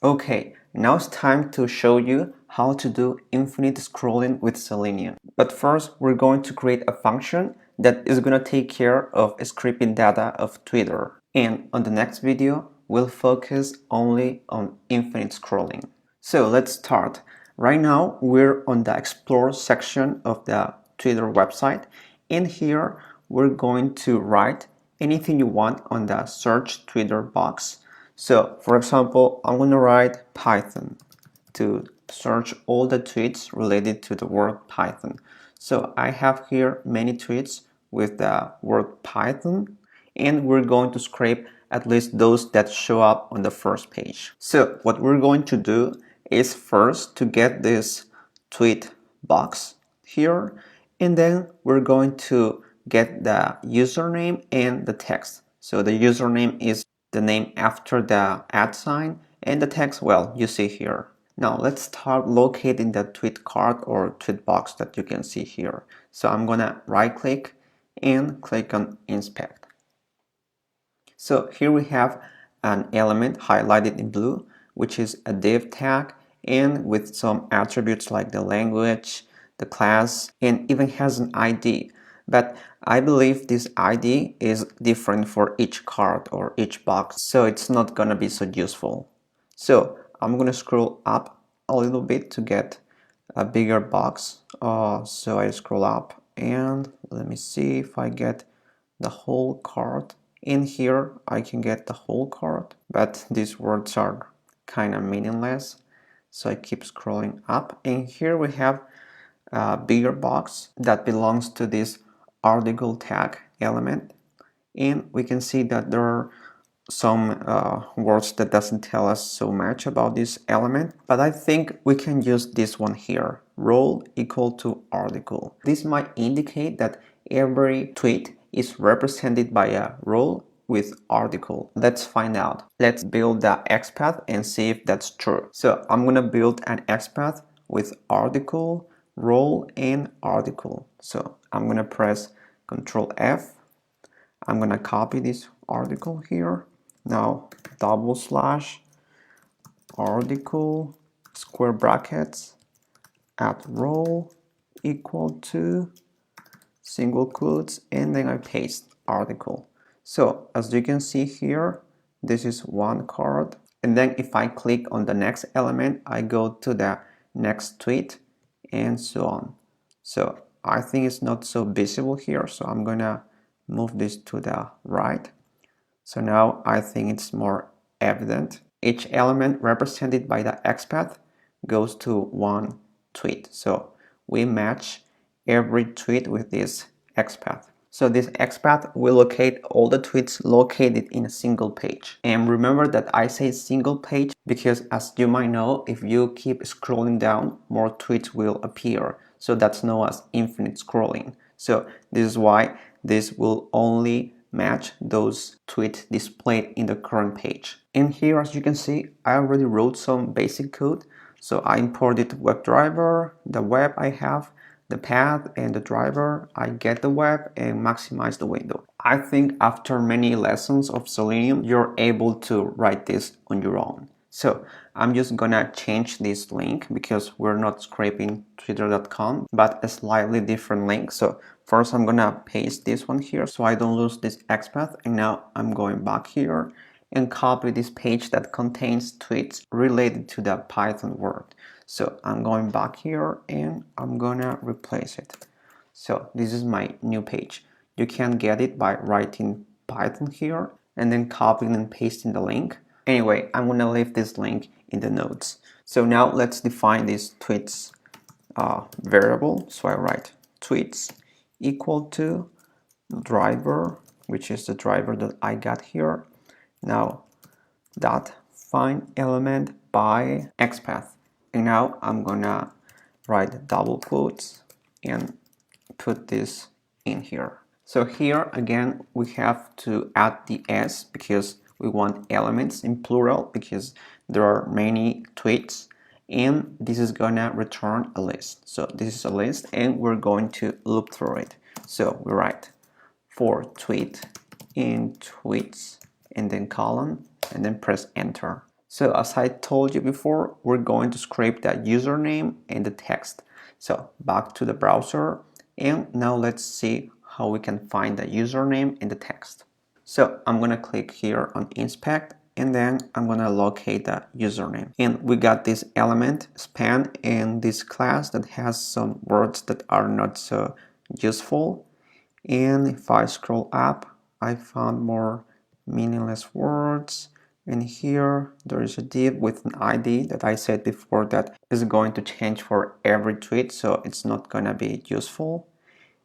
Okay, now it's time to show you how to do infinite scrolling with Selenium. But first, we're going to create a function that is going to take care of scraping data of Twitter. And on the next video, we'll focus only on infinite scrolling. So let's start. Right now, we're on the Explore section of the Twitter website. And here, we're going to write anything you want on the search Twitter box. So, for example, I'm going to write Python to search all the tweets related to the word Python. So I have here many tweets with the word Python, and we're going to scrape at least those that show up on the first page. So what we're going to do is first to get this tweet box here, and then we're going to get the username and the text. So the username is the name after the @ sign, and the text, well, you see here. Now let's start locating the tweet card or tweet box that you can see here. So I'm gonna right click and click on inspect. So here we have an element highlighted in blue, which is a div tag, and with some attributes like the language, the class, and even has an ID. But I believe this ID is different for each card or each box, so it's not gonna be so useful. So I'm gonna scroll up a little bit to get a bigger box. So I scroll up and let me see if I get the whole card. In here I can get the whole card, but these words are kind of meaningless. So I keep scrolling up, and here we have a bigger box that belongs to this article tag element, and we can see that there are some words that doesn't tell us so much about this element, but I think we can use this one here, role equal to article. This might indicate that every tweet is represented by a role with article. Let's find out. Let's build the XPath and see if that's true. So I'm gonna build an XPath with article, role, and article. So I'm gonna press Ctrl F. I'm gonna copy this article here. Now / article square brackets @ role equal to single quotes, and then I paste article. So as you can see here, this is one card, and then if I click on the next element, I go to the next tweet and so on. So I think it's not so visible here, so I'm gonna move this to the right. So now I think it's more evident. Each element represented by the XPath goes to one tweet. So we match every tweet with this XPath. So this XPath will locate all the tweets located in a single page. And remember that I say single page because, as you might know, if you keep scrolling down, more tweets will appear. So that's known as infinite scrolling. So this is why this will only match those tweets displayed in the current page. And here, as you can see, I already wrote some basic code. So I imported WebDriver, the web I have, the path and the driver. I get the web and maximize the window. I think after many lessons of Selenium, you're able to write this on your own. So I'm just gonna change this link because we're not scraping twitter.com, but a slightly different link. So first I'm gonna paste this one here so I don't lose this XPath, and now I'm going back here and copy this page that contains tweets related to the Python word. So I'm going back here and I'm gonna replace it. So this is my new page. You can get it by writing Python here and then copying and pasting the link. Anyway, I'm gonna leave this link in the notes. So now let's define this tweets variable. So I write tweets equal to driver, which is the driver that I got here. Now dot find element by XPath. And now I'm gonna write double quotes and put this in here. So here again we have to add the S because we want elements in plural because there are many tweets, and this is gonna return a list. So this is a list and we're going to loop through it. So we write for tweet in tweets and then colon and then press enter. So as I told you before, we're going to scrape the username and the text. So back to the browser, and now let's see how we can find the username and the text. So I'm gonna click here on inspect, and then I'm gonna locate the username. And we got this element span in this class that has some words that are not so useful. And if I scroll up, I found more meaningless words. And here there is a div with an ID that I said before that is going to change for every tweet, so it's not gonna be useful.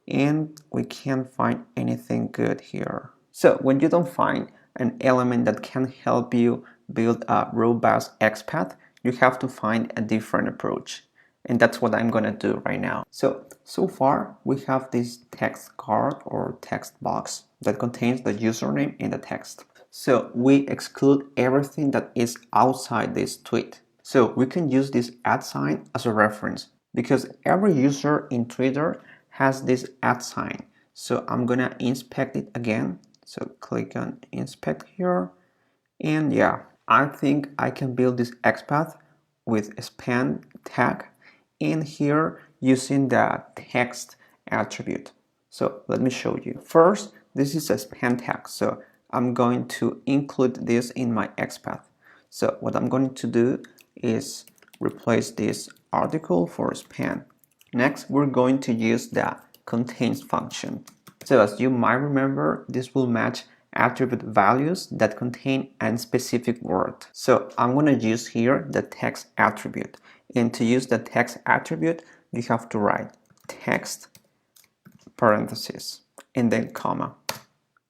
And we can't find anything good here. So when you don't find an element that can help you build a robust XPath, you have to find a different approach. And that's what I'm gonna do right now. So far we have this text card or text box that contains the username and the text. So we exclude everything that is outside this tweet. So we can use this @ sign as a reference because every user in Twitter has this @ sign. So I'm gonna inspect it again. So click on inspect here. And yeah, I think I can build this XPath with a span tag in here using the text attribute. So let me show you. First, this is a span tag. So I'm going to include this in my XPath. So what I'm going to do is replace this article for span. Next, we're going to use the contains function. So as you might remember, this will match attribute values that contain a specific word. So I'm going to use here the text attribute. And to use the text attribute, you have to write text parentheses and then comma.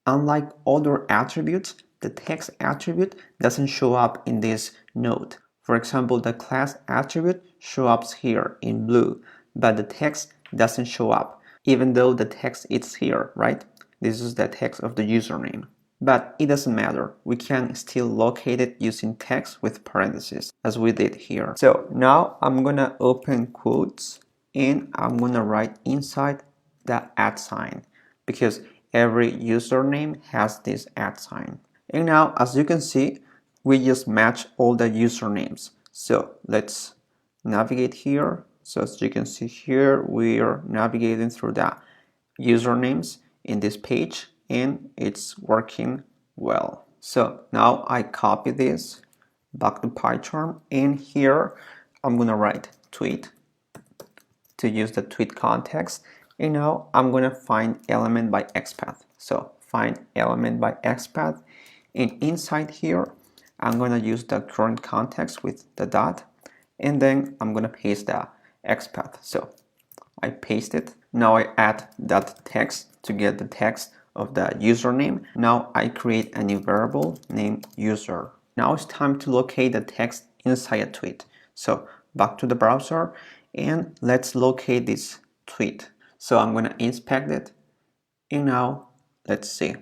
Unlike other attributes, the text attribute doesn't show up in this node. For example, the class attribute shows up here in blue, but the text doesn't show up, even though the text is here, right? This is the text of the username. But it doesn't matter. We can still locate it using text with parentheses, as we did here. So now I'm gonna open quotes and I'm gonna write inside the @ sign because every username has this @ sign. And now, as you can see, we just match all the usernames. So let's navigate here. So as you can see here, we are navigating through the usernames in this page and it's working well. So now I copy this back to PyCharm, and here I'm gonna write tweet to use the tweet context. And now I'm gonna find element by XPath. So find element by XPath, and inside here I'm gonna use the current context with the dot, and then I'm gonna paste the XPath. So I paste it. Now I add that text to get the text of the username. Now I create a new variable named user. Now it's time to locate the text inside a tweet. So back to the browser and let's locate this tweet. So I'm gonna inspect it, and now let's see.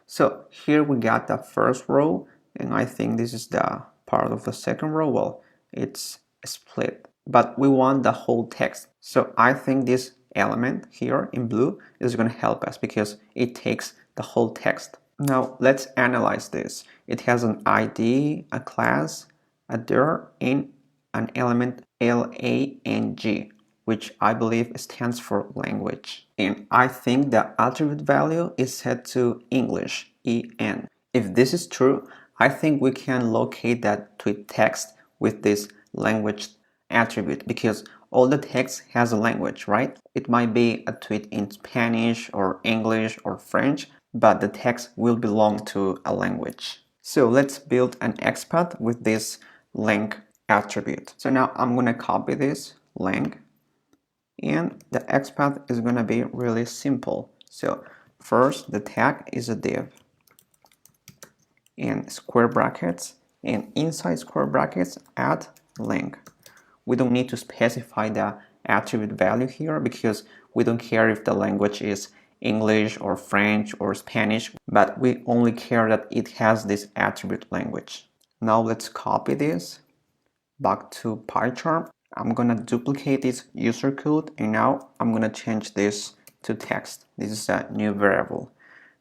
So here we got the first row, and I think this is the part of the second row. Well, it's split, but we want the whole text. So I think this element here in blue is going to help us because it takes the whole text. Now let's analyze this. It has an ID, a class, a dir, and an element lang, which I believe stands for language. And I think the attribute value is set to English, EN. If this is true, I think we can locate that tweet text with this language attribute because all the text has a language, right? It might be a tweet in Spanish or English or French, but the text will belong to a language. So let's build an XPath with this lang attribute. So now I'm gonna copy this lang, and the XPath is gonna be really simple. So first the tag is a div in square brackets, and inside square brackets add lang. We don't need to specify the attribute value here because we don't care if the language is English or French or Spanish, but we only care that it has this attribute language. Now let's copy this back to PyCharm. I'm gonna duplicate this user code, and now I'm gonna change this to text. This is a new variable.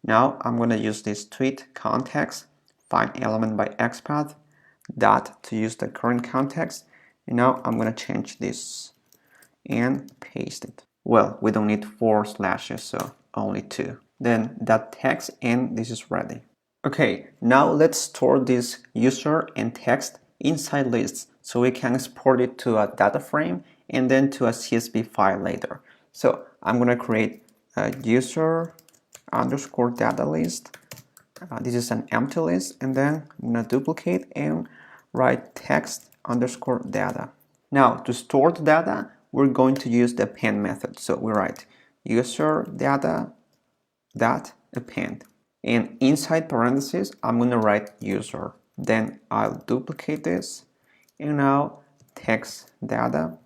Now I'm gonna use this tweet context, find element by XPath, dot to use the current context. And now I'm going to change this and paste it. Well, we don't need 4 slashes, so only 2. Then that text, and this is ready. Okay, now let's store this user and text inside lists so we can export it to a data frame and then to a CSV file later. So I'm going to create a user underscore data list. This is an empty list, and then I'm going to duplicate and write text underscore data. Now to store the data, we're going to use the append method. So we write user data dot append. And inside parentheses, I'm going to write user. Then I'll duplicate this, and now text data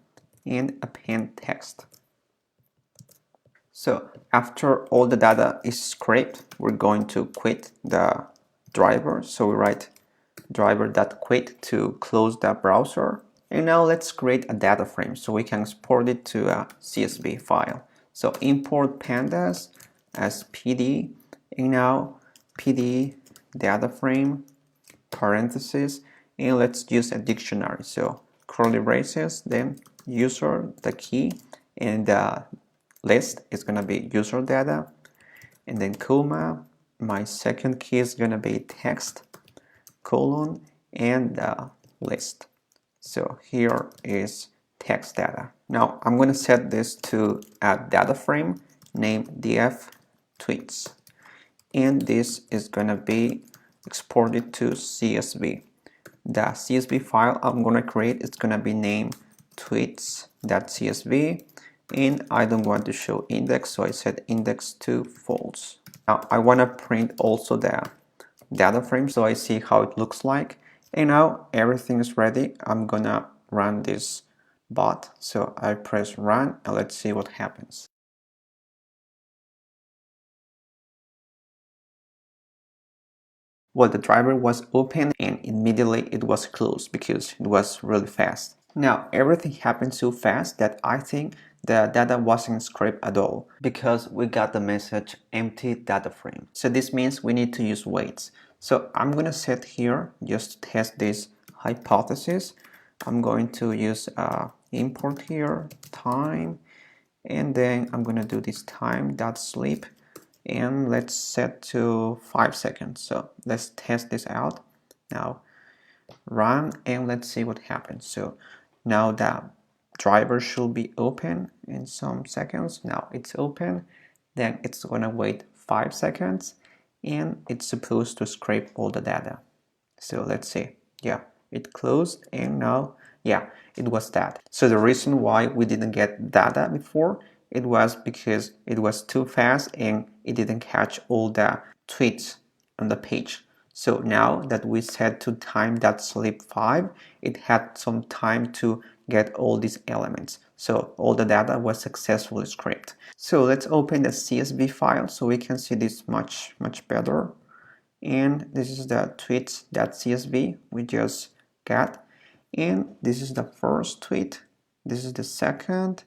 and append text. So after all the data is scraped, we're going to quit the driver. So we write driver.quit to close the browser. And now let's create a data frame so we can export it to a CSV file. So import pandas as PD, and now PD data frame parentheses, and let's use a dictionary. So curly braces, then user, the key, and the list is gonna be user data, and then comma, my second key is gonna be text, colon, and the list. So here is text data. Now I'm going to set this to a data frame named df tweets, and this is going to be exported to CSV. The CSV file I'm going to create is going to be named tweets.csv, and I don't want to show index, so I set index to false. Now I want to print also the data frame so I see how it looks like. And now everything is ready. I'm gonna run this bot. So I press run and let's see what happens. Well, the driver was open and immediately it was closed because it was really fast. Now everything happened so fast that I think the data wasn't scraped at all because we got the message empty data frame. So this means we need to use waits. So I'm going to set here just to test this hypothesis. I'm going to use import here time, and then I'm going to do this time.sleep, and let's set to 5 seconds. So let's test this out. Now run and let's see what happens. So now the driver should be open in some seconds. Now it's open, then it's gonna wait 5 seconds, and it's supposed to scrape all the data. So let's see. Yeah, it closed, and now yeah, it was that. So the reason why we didn't get data before, it was because it was too fast and it didn't catch all the tweets on the page. So now that we set to time.sleep 5, it had some time to get all these elements. So all the data was successfully scraped. So let's open the CSV file so we can see this much better. And this is the tweets.csv we just got. And this is the first tweet. This is the second.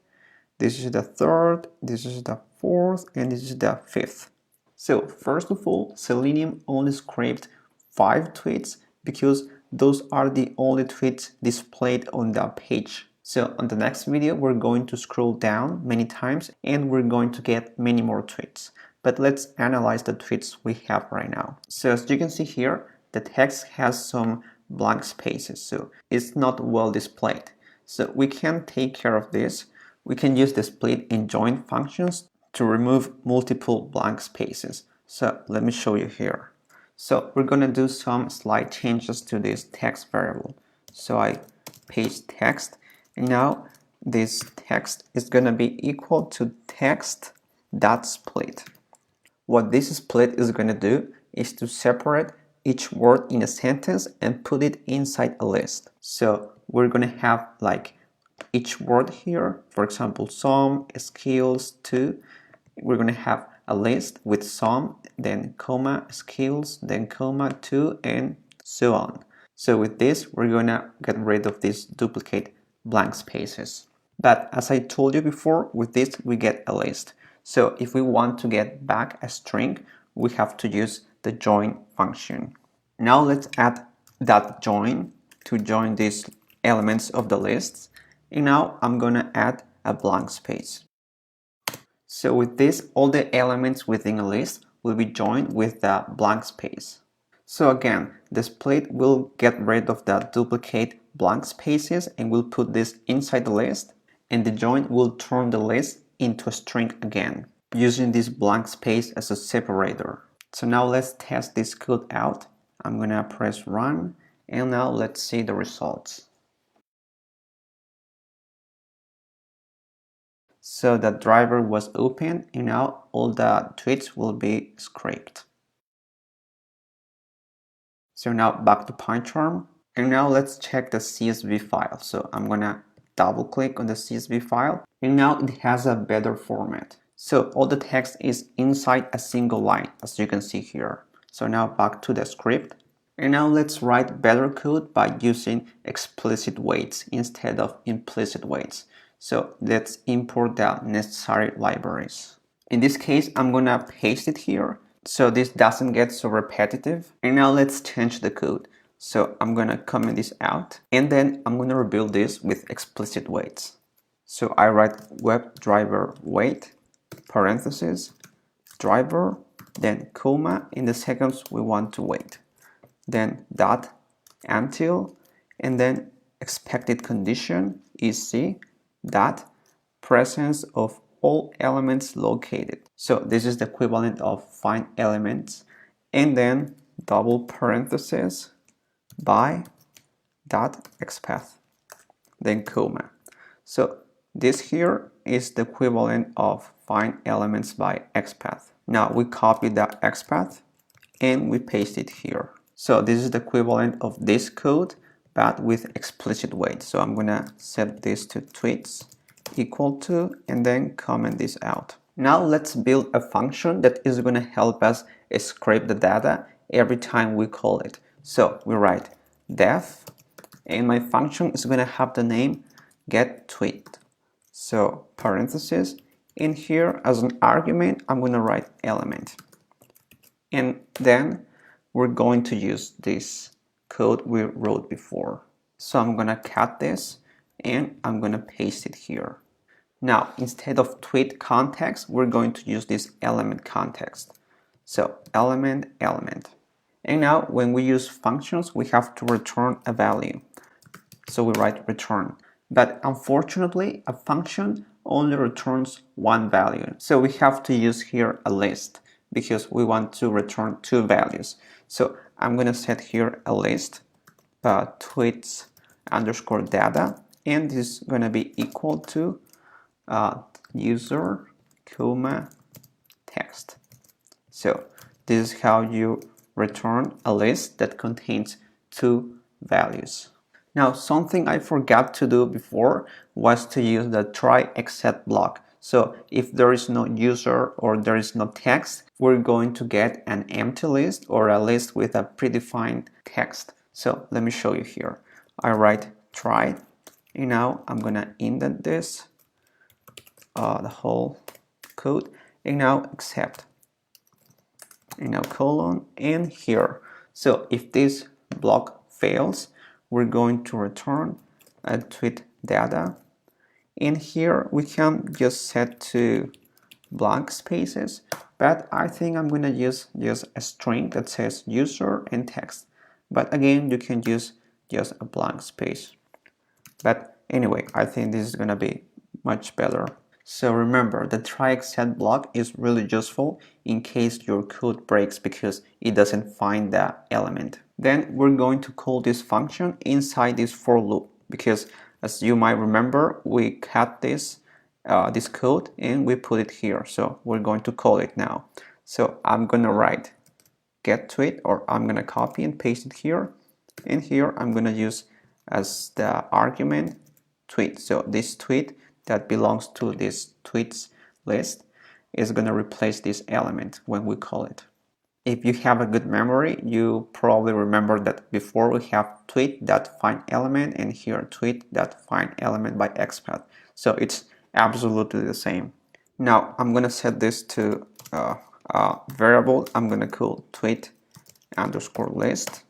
This is the third. This is the fourth. And this is the fifth. So first of all, Selenium only scraped 5 tweets because those are the only tweets displayed on the page. So on the next video, we're going to scroll down many times and we're going to get many more tweets. But let's analyze the tweets we have right now. So as you can see here, the text has some blank spaces, so it's not well displayed. So we can take care of this. We can use the split and join functions to remove multiple blank spaces. So let me show you here. So we're gonna do some slight changes to this text variable. So I paste text, and now this text is gonna be equal to text.split. What this split is gonna do is to separate each word in a sentence and put it inside a list. So we're gonna have like each word here, for example, some, skills, to. We're going to have a list with some, then comma, skills, then comma, to, and so on. So with this, we're going to get rid of these duplicate blank spaces. But as I told you before, with this, we get a list. So if we want to get back a string, we have to use the join function. Now let's add that join to join these elements of the list. And now I'm gonna add a blank space. So with this, all the elements within a list will be joined with the blank space. So again, the split will get rid of the duplicate blank spaces and will put this inside the list, and the join will turn the list into a string again, using this blank space as a separator. So now let's test this code out. I'm gonna press run, and now let's see the results. So the driver was open, and now all the tweets will be scraped. So now back to PyCharm, and now let's check the CSV file. So I'm gonna double click on the CSV file, and now it has a better format. So all the text is inside a single line, as you can see here. So now back to the script, and now let's write better code by using explicit weights instead of implicit weights. So let's import the necessary libraries. In this case, I'm gonna paste it here so this doesn't get so repetitive. And now let's change the code. So I'm gonna comment this out, and then I'm gonna rebuild this with explicit weights. So I write WebDriver weight, parentheses, driver, then comma, in the seconds we want to wait. Then dot, until, and then expected condition is C, dot, presence of all elements located. So this is the equivalent of find elements, and then double parentheses by dot xpath, then comma. So this here is the equivalent of find elements by xpath. Now we copy the xpath and we paste it here. So this is the equivalent of this code but with explicit weight. So I'm gonna set this to tweets equal to, and then comment this out. Now let's build a function that is going to help us scrape the data every time we call it. So we write def, and my function is going to have the name getTweet. So parentheses, in here as an argument I'm going to write element, and then we're going to use this code we wrote before. So I'm going to cut this and I'm going to paste it here. Now, instead of tweet context, we're going to use this element context. So element. And now when we use functions, we have to return a value. So we write return. But unfortunately, a function only returns one value. So we have to use here a list because we want to return two values. So I'm going to set here a list, tweets underscore data, and this is going to be equal to user comma text. So this is how you return a list that contains two values. Now, something I forgot to do before was to use the try except block. So if there is no user or there is no text, we're going to get an empty list or a list with a predefined text. So let me show you here. I write try, and now I'm gonna indent this, the whole code, and now except, and now colon, and here. So if this block fails, we're going to return a tweet data, and here we can just set to blank spaces, but I think I'm gonna use just a string that says user and text. But again, you can use just a blank space. But anyway, I think this is gonna be much better. So remember, the try except block is really useful in case your code breaks because it doesn't find the element. Then we're going to call this function inside this for loop because, as you might remember, we cut this code and we put it here. So we're going to call it now. So I'm gonna write getTweet, or I'm gonna copy and paste it here. And here I'm gonna use as the argument tweet. So this tweet that belongs to this tweets list is going to replace this element when we call it. If you have a good memory, you probably remember that before we have tweet.findElement and here tweet.findElement by xpath. So it's absolutely the same. Now I'm going to set this to a variable. I'm going to call tweet underscore list.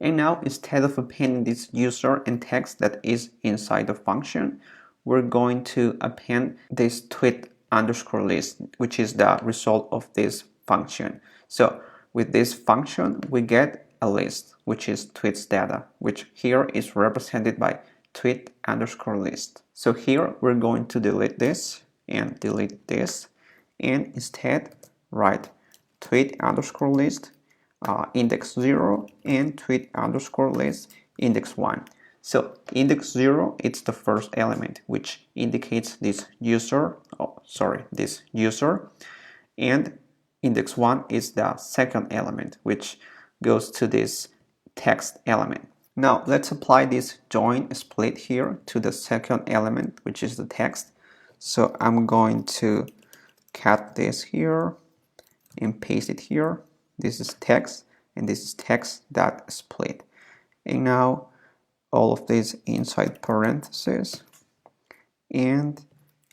And now instead of appending this user and text that is inside the function, we're going to append this tweet underscore list, which is the result of this function. So with this function, we get a list, which is tweets data, which here is represented by tweet underscore list. So here we're going to delete this and delete this, and instead write tweet underscore list index 0 and tweet underscore list index 1. So index 0, it's the first element, which indicates this user, and index 1 is the second element, which goes to this text element. Now let's apply this join split here to the second element, which is the text. So I'm going to cut this here and paste it here. This is text and this is text dot split. And now all of this inside parentheses and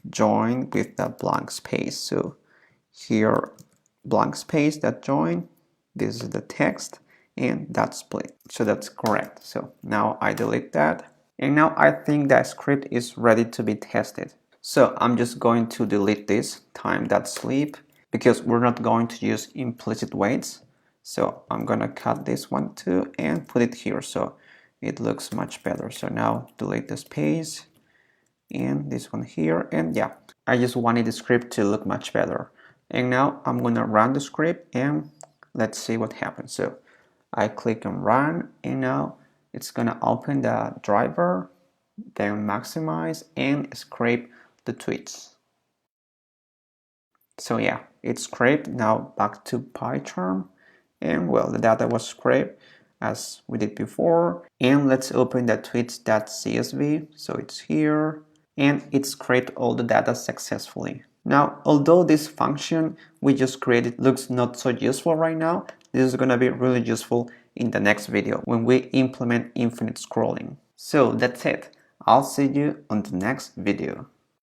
join with the blank space. So here blank space that join, this is the text and that split. So that's correct. So now I delete that, and now I think that script is ready to be tested. So I'm just going to delete this time.sleep because we're not going to use implicit weights. So I'm gonna cut this one too and put it here so it looks much better. So now delete the space and this one here, and yeah, I just wanted the script to look much better. And now I'm gonna run the script and let's see what happens. So I click on run, and now it's gonna open the driver, then maximize and scrape the tweets. So yeah, it's scraped. Now back to PyCharm, and well, the data was scraped as we did before. And let's open the tweets.csv. So it's here, and it scraped all the data successfully. Now, although this function we just created looks not so useful right now, this is gonna be really useful in the next video when we implement infinite scrolling. So that's it. I'll see you on the next video.